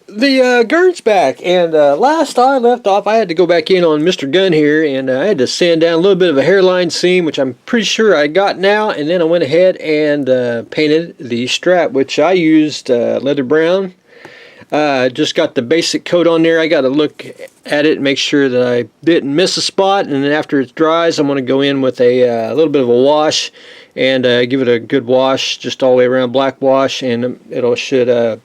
the Gernsback, and last I left off, I had to go back in on Mr. Gun here, and I had to sand down a little bit of a hairline seam, which I'm pretty sure I got now, and then I went ahead and painted the strap, which I used leather brown. Just got the basic coat on there. I got to look at it and make sure that I didn't miss a spot, and then after it dries, I'm going to go in with a little bit of a wash and give it a good wash, just all the way around, black wash, and should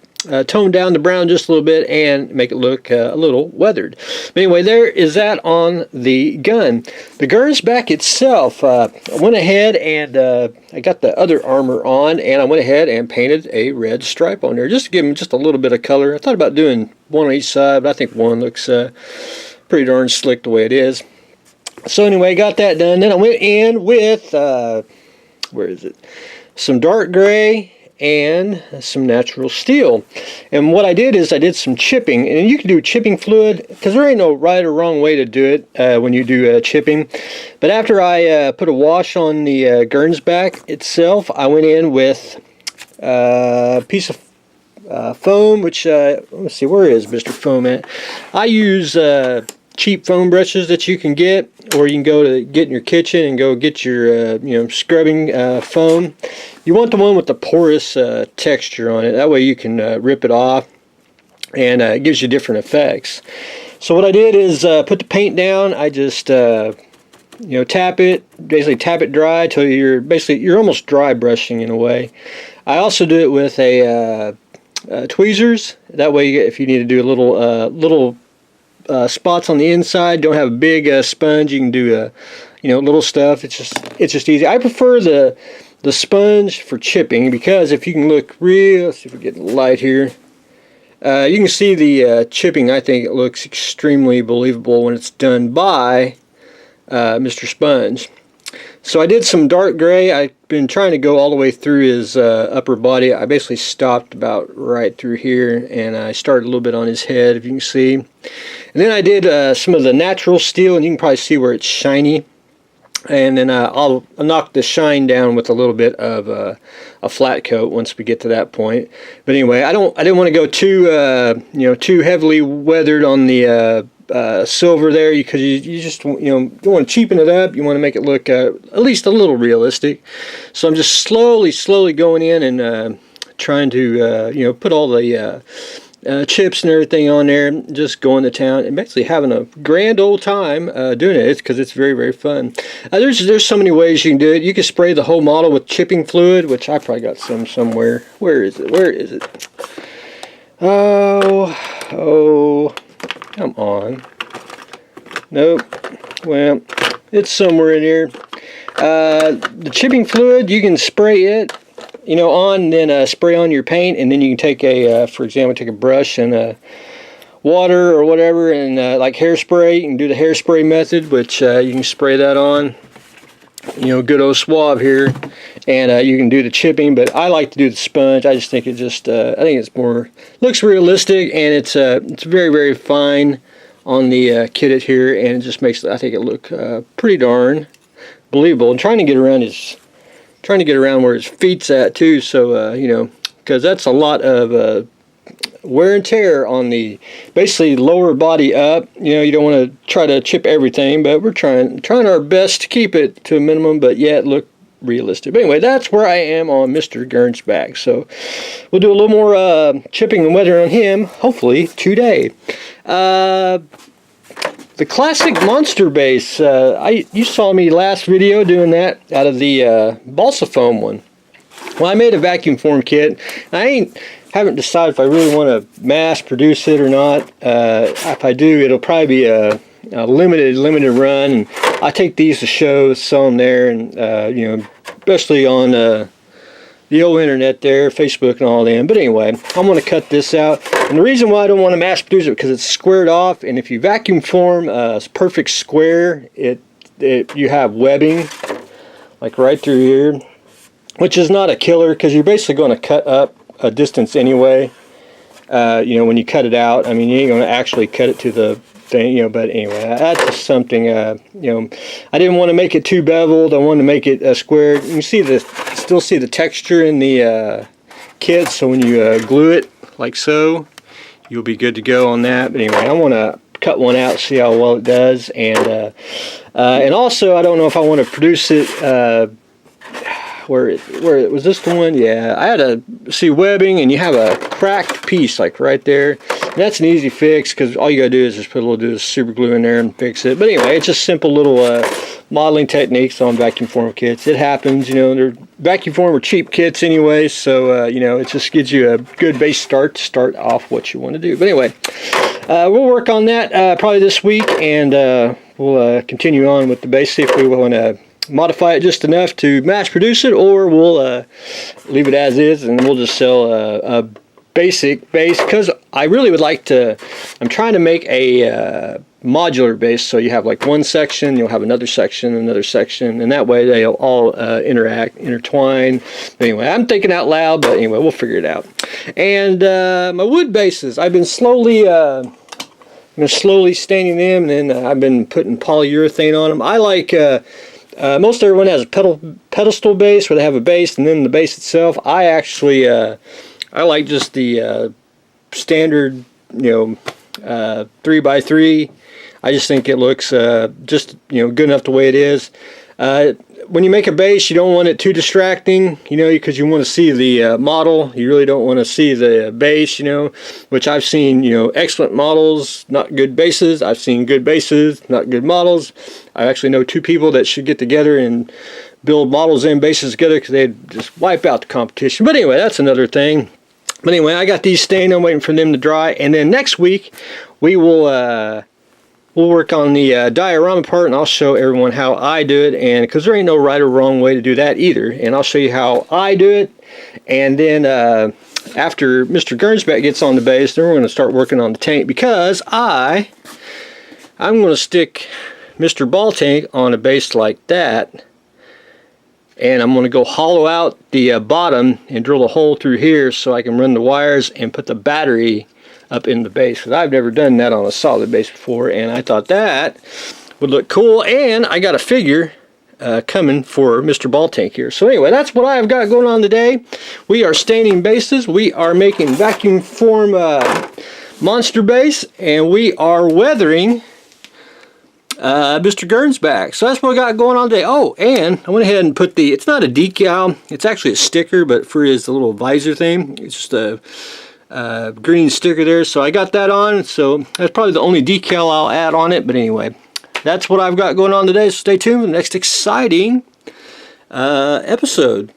tone down the brown just a little bit and make it look a little weathered. But anyway, there is that on the gun. The Gernsback itself, I went ahead and I got the other armor on, and I went ahead and painted a red stripe on there just to give them just a little bit of color. I thought about doing one on each side, but I think one looks pretty darn slick the way it is. So anyway, got that done. Then I went in with where is it? Some dark gray and some natural steel. And what I did is I did some chipping, and you can do chipping fluid because there ain't no right or wrong way to do it when you do chipping. But after I put a wash on the Gernsback itself, I went in with a piece of foam, which let's see, where is Mr. Foam at? I use cheap foam brushes that you can get, or you can go to get in your kitchen and go get your scrubbing foam. You want the one with the porous texture on it. That way you can rip it off, and it gives you different effects. So what I did is put the paint down. I just tap it, basically tap it dry till you're almost dry brushing in a way. I also do it with a tweezers. That way, if you need to do a little spots on the inside, don't have a big sponge, you can do little stuff. It's just easy. I prefer the sponge for chipping because if you can look real, let's see if we get light here, you can see the chipping. I think it looks extremely believable when it's done by Mr. Sponge. So I did some dark gray. I've been trying to go all the way through his upper body. I basically stopped about right through here, and I started a little bit on his head, if you can see. And then I did some of the natural steel, and you can probably see where it's shiny. And then I'll knock the shine down with a little bit of a flat coat once we get to that point. But anyway, I didn't want to go too heavily weathered on the silver there, because you just you want to cheapen it up. You want to make it look at least a little realistic. So I'm just slowly going in and trying to put all the chips and everything on there, just going to town and basically having a grand old time doing it. It's because it's very, very fun. There's so many ways you can do it. You can spray the whole model with chipping fluid, which I probably got some somewhere. Where is it? Oh, come on. Nope. Well, it's somewhere in here. The chipping fluid, you can spray it on, then spray on your paint, and then you can take for example, take a brush and water or whatever, and like hairspray, you can do the hairspray method, which you can spray that on, good old swab here, and you can do the chipping. But I like to do the sponge. I just think I think it's more, looks realistic, and it's very, very fine on the kit here, and it just makes, I think, it look pretty darn believable. And trying to get around where his feet's at too, so because that's a lot of wear and tear on the basically lower body up. You don't want to try to chip everything, but we're trying our best to keep it to a minimum, but yet look realistic. But anyway, that's where I am on Mr. Gernsback. So we'll do a little more chipping and weathering on him, hopefully today. The classic monster base, you saw me last video doing that out of the balsa foam one. Well, I made a vacuum form kit. I haven't decided if I really want to mass produce it or not. If I do, it'll probably be a limited run, and I take these to shows, sell them there, and especially on the old internet there, Facebook and all them. But anyway, I'm going to cut this out. And the reason why I don't want to mass produce it, because it's squared off, and if you vacuum form a perfect square, you have webbing like right through here, which is not a killer, because you're basically going to cut up a distance anyway. When you cut it out, I mean, you ain't going to actually cut it to the thing, but anyway, that's just something, I didn't want to make it too beveled. I wanted to make it squared. You can still see the texture in the kit, so when you glue it like so, you'll be good to go on that. But anyway, I want to cut one out, see how well it does, and also I don't know if I want to produce it. Where was this the one? Yeah, I had to see webbing, and you have a cracked piece like right there. And that's an easy fix because all you gotta do is just put a little bit of super glue in there and fix it. But anyway, it's just simple little modeling techniques on vacuum form kits. It happens, you know. They're vacuum form are cheap kits anyway, so you know, it just gives you a good base start to start off what you want to do. But anyway, we'll work on that probably this week, and we'll continue on with the base, see if we want to modify it just enough to mass produce it, or we'll leave it as is and we'll just sell a basic base, because I really would like to, I'm trying to make a modular base, so you have like one section, you'll have another section, and that way they'll all intertwine. Anyway, I'm thinking out loud, but anyway, we'll figure it out. And my wood bases, I've been slowly staining them, and then I've been putting polyurethane on them. I like most everyone has a pedestal base where they have a base and then the base itself. I actually I like just the standard, you know, 3x3. I just think it looks just, you know, good enough the way it is. When you make a base, you don't want it too distracting, you know, because you want to see the model. You really don't want to see the base, you know, which I've seen, you know, excellent models, not good bases. I've seen good bases, not good models. I actually know two people that should get together and build models and bases together, because they'd just wipe out the competition. But anyway, that's another thing. But anyway, I got these stained. I'm waiting for them to dry, and then next week we will we'll work on the diorama part, and I'll show everyone how I do it, and because there ain't no right or wrong way to do that either, and I'll show you how I do it. And then after Mr. Gernsback gets on the base, then we're going to start working on the tank, because I'm going to stick Mr. Ball Tank on a base like that, and I'm going to go hollow out the bottom and drill a hole through here so I can run the wires and put the battery up in the base, because I've never done that on a solid base before, and I thought that would look cool. And I got a figure coming for Mr. Ball Tank here. So anyway, that's what I've got going on today. We are staining bases, we are making vacuum form monster base, and we are weathering Mr. Gernsback. So that's what I got going on today. Oh, and I went ahead and put the, it's not a decal, it's actually a sticker, but for his little visor thing, it's just a green sticker there, so I got that on. So that's probably the only decal I'll add on it. But anyway, that's what I've got going on today, so stay tuned for the next exciting episode.